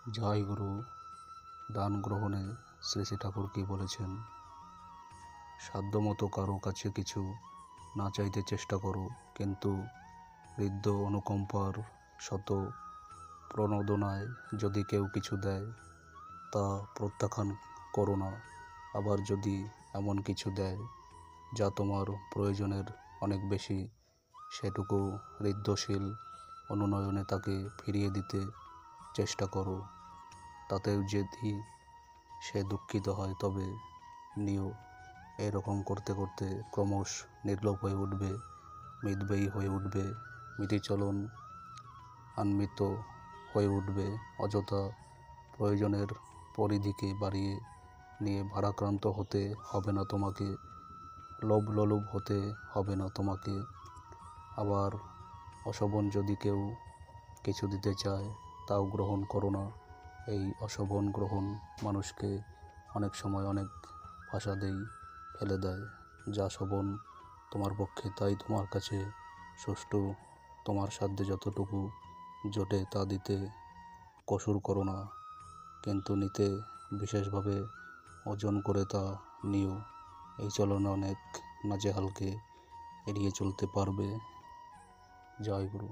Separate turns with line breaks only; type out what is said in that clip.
জয় গুরু। দান গ্রহণে শ্রী শ্রী ঠাকুর কি বলেছেন? সাধ্যমতো কারো কাছে কিছু না চাইতে চেষ্টা করো, কিন্তু হৃদ্য অনুকম্পার শত প্রণোদনায় যদি কেউ কিছু দেয় তা প্রত্যাখ্যান করো না। আবার যদি এমন কিছু দেয় যা তোমার প্রয়োজনের অনেক বেশি, সেটুকু হৃদ্যশীল অনুনয়নে তাকে ফিরিয়ে দিতে চেষ্টা করো। তাতেও যদি সে দুঃখিত হয় তবে নিও। এরকম করতে করতে ক্রমশ নির্লোভ হয়ে উঠবে, মিতব্যয়ী হয়ে উঠবে, মিতিচলন আন্বিত হয়ে উঠবে। অযথা প্রয়োজনের পরিধিকে বাড়িয়ে নিয়ে ভারাক্রান্ত হতে হবে না তোমাকে, লোভ হতে হবে না তোমাকে। আবার অশোভন যদি কেউ কিছু দিতে চায় তাও গ্রহণ করো না। এই অশোভন গ্রহণ মানুষকে অনেক সময় অনেক ফাঁসাদেই ফেলে দেয়। যা শোভন তোমার পক্ষে তাই তোমার কাছে সুষ্ঠু, তোমার সাধ্যে যতটুকু জোটে তা দিতে কসুর করো না, কিন্তু নিতে বিশেষভাবে ওজন করে তা নিও। এই চলনে অনেক নাজেহালকে এড়িয়ে চলতে পারবে। জয় গুরু।